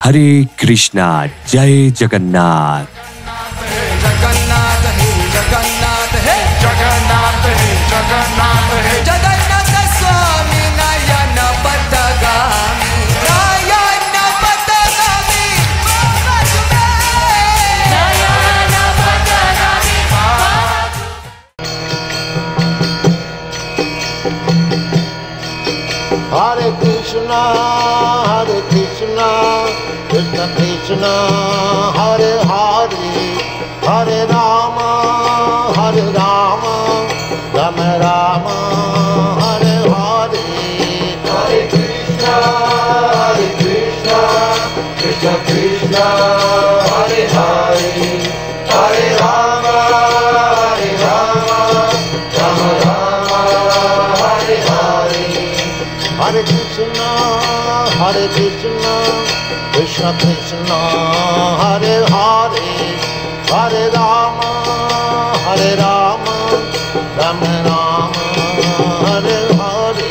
हरे कृष्णा। जय जगन्नाथ। जगन्नाथ हे जगन्नाथ हे जगन्नाथ हे जगन्नाथ हे जगन्नाथ स्वामी नयन पथगामी नयन पथगामी नयन पथगामी। Hare Krishna, Krishna Krishna, Hare Hare, Hare Rama, Rama Rama, Hare Hare. Hare Krishna, Krishna Krishna, Hare Hare, Hare Rama, Rama Rama, Hare Hare. Hare Krishna, Krishna Krishna, Hare Hare, Hare Rama, Rama Rama, Hare Hare.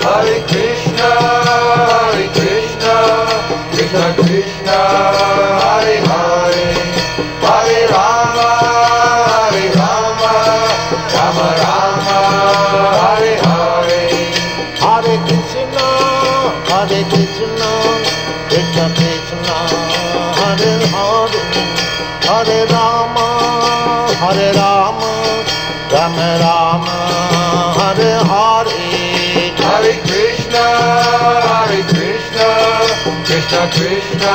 Hare Krishna, Krishna Krishna, Hare Hare, Hare Rama, Rama Rama, Hare Hare. Hare Krishna, Krishna Krishna, Hare Hare, Hare Rama, Rama Rama, Hare Hare. Hare Krishna, Krishna Krishna,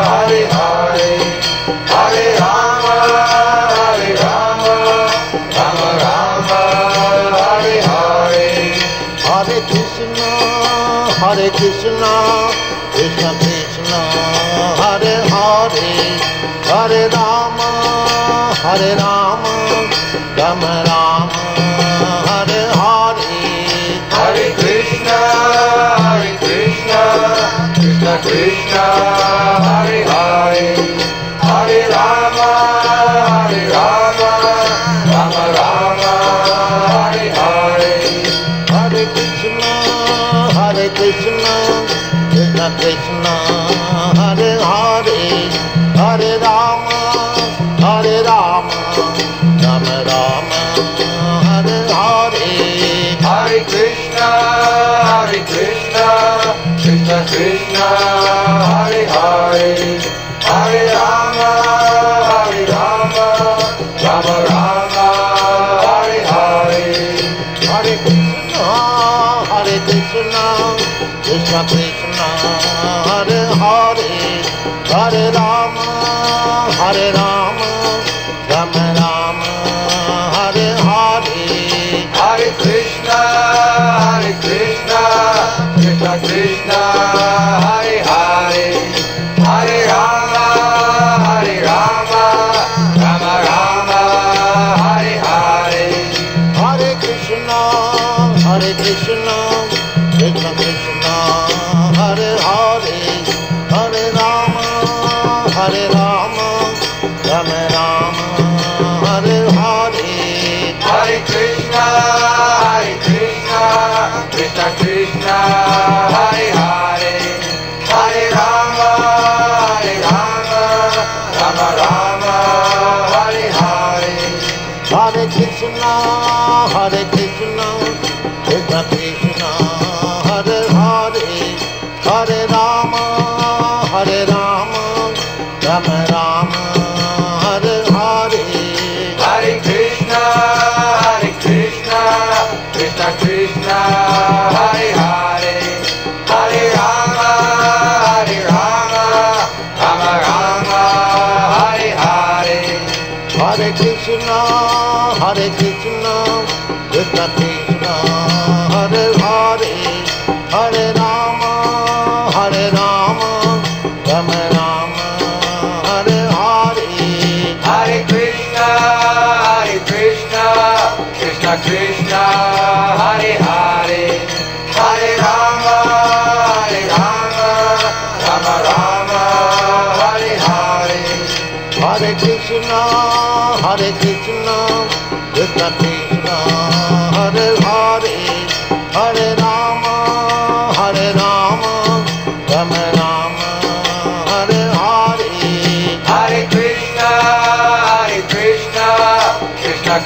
Hare Hare, Hare Rama, Rama Rama, Hare Hare. Hare Krishna, Krishna Krishna, Hare Hare, Hare Rama, Rama Rama, Hare Hare. Hare Krishna, Krishna Krishna, Hare Hare, Hare Rama, Rama Rama, Hare Hare. Hare Krishna, Krishna Krishna, Hare Hare, Hare Rama, Rama Rama, Hare Hare. Hare Krishna, Krishna Krishna, Hare Hare, Hare Rama, Rama Rama, Hare Hare. Hare Krishna, Krishna Krishna, Hare Hare, Hare Rama, Rama Rama, Hare Hare. Hare Krishna, Krishna Krishna, Hare Hare, Hare Rama, Rama Rama, Hare Hare. Hare Krishna, Krishna Krishna, Hare Hare, Hare Rama, Rama Rama, Hare Hare. Hare Krishna, Krishna Krishna, Hare Hare, Hare Rama, Rama Rama, Hare Hare. Hare Krishna, Krishna Krishna, Hare Hare, Hare Rama, Rama Rama, Hare Hare. Hare Krishna, Krishna Krishna, Hare Hare, Hare Rama, Rama Rama, Hare Hare. Hare Krishna, Krishna Krishna, Hare Hare, Hare Rama, Rama Rama, Hare Hare. Hare Krishna, Krishna Krishna, Hare Hare, Hare Rama, Rama Rama, Hare Hare. Hare Krishna, Krishna Krishna, Hare Hare, Hare Rama, Rama Rama,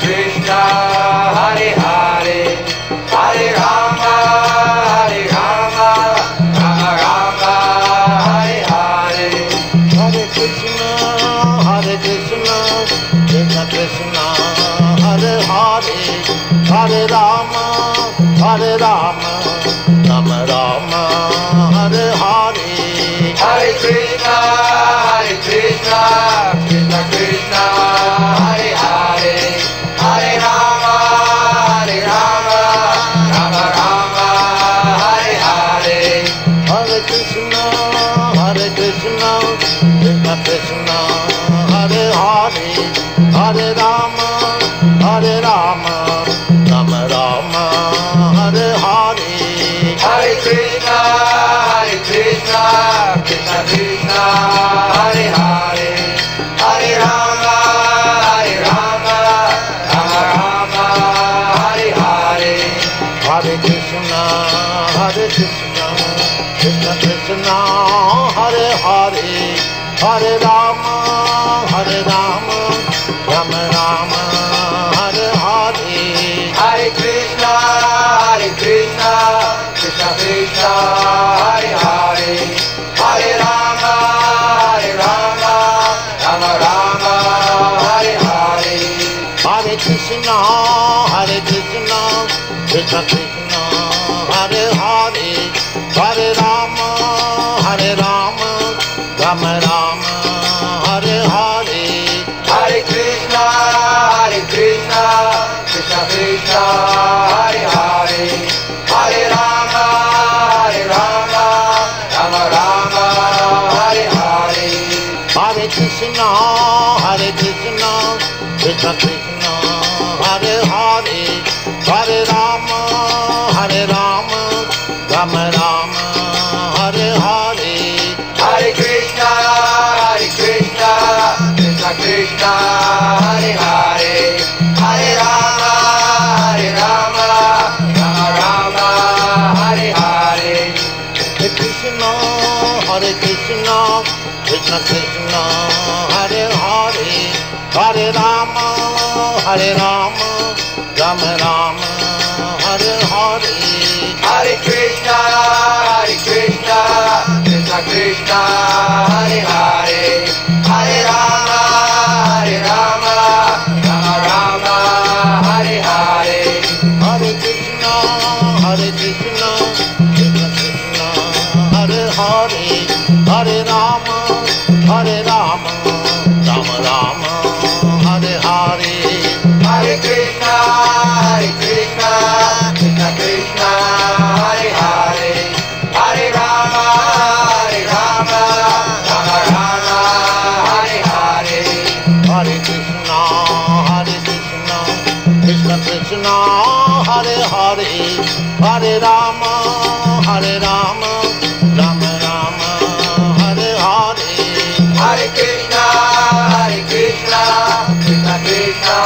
Krishna, Hare Hare, Hare Rama, Rama Rama, Hare Hare. Hare Krishna, Krishna Krishna, Hare Hare, Hare Rama, Rama Rama, Hare Hare. Hare Krishna, Krishna Krishna, Hare Hare, Hare Rama, Rama Rama, Hare Hare. Hare Krishna, Krishna Krishna, Hare Hare, Hare Rama, Rama Rama, Hare Hare. Hare Krishna, Krishna Krishna, Hare Hare, Hare Rama, Rama Rama, Hare Hare. Hare Krishna, Krishna Krishna, Hare Hare, Hare Rama, Rama Rama, Hare Hare. Hare Krishna, Krishna Krishna, Hare Hare, Hare Rama, Rama Rama, Hare Hare. Hare Krishna, Krishna Krishna, Hare Hare, Hare Rama, Rama Rama, Hare Hare. Hare Krishna, Krishna Krishna, Hare Hare, Hare Rama, Rama Rama, Hare Hare. Hare Krishna, Krishna Krishna, Hare Hare, Hare Rama, Rama Rama, Hare Hare. Hare Krishna, Krishna Krishna, Hare Hare, Hare Rama, Rama Rama, Hare Hare. Hare Krishna, Krishna Krishna, Hare Hare, Hare Rama, Rama Rama, Hare Hare. Hare Krishna, Krishna Krishna, Hare Hare, Hare Rama, Rama Hare Hare. Hare Krishna, Krishna Krishna, Hare Hare, Hare Rama, Rama Rama, Hare Hare. Hare Krishna, Krishna Krishna, Hare Hare, Hare Rama, Rama Hare Hare. Hare Krishna, Krishna Krishna, Hare Hare, Hare Rama, Rama Rama, Hare Hare. Hare Krishna, Krishna Krishna,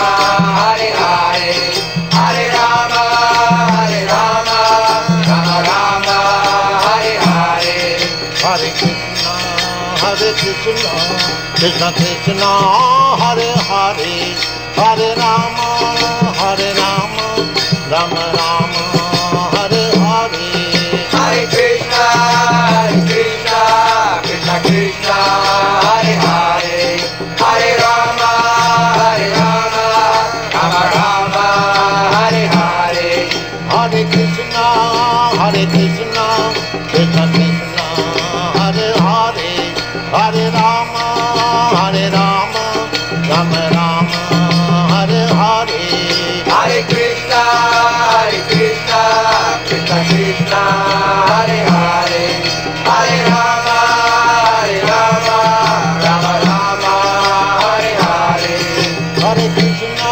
Hare Hare, Hare Rama, Rama Hare Hare. Hare Krishna, Krishna Krishna, Hare Hare, Hare Rama, Rama Rama, Hare Hare. Hare Krishna, Krishna Krishna, Hare Hare, Hare Rama, Rama Hare Hare. Hare Krishna, Krishna Krishna, Hare Hare, Hare Rama, Rama Rama, Hare Hare. Hare Krishna, Krishna Krishna, Hare Hare, Hare Rama, Rama Hare Hare. Hare Krishna,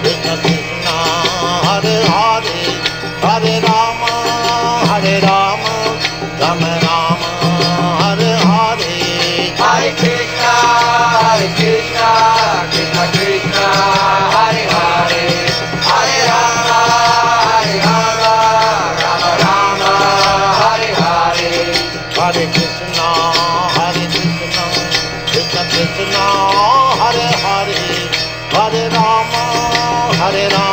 Krishna Krishna, Hare Hare, Hare Rama, Rama Rama, Hare Hare. Hare Krishna, Krishna Krishna, Hare Hare, Hare Rama, Rama Hare Hare. Hare Krishna, Krishna Krishna, Hare Hare, Hare Rama,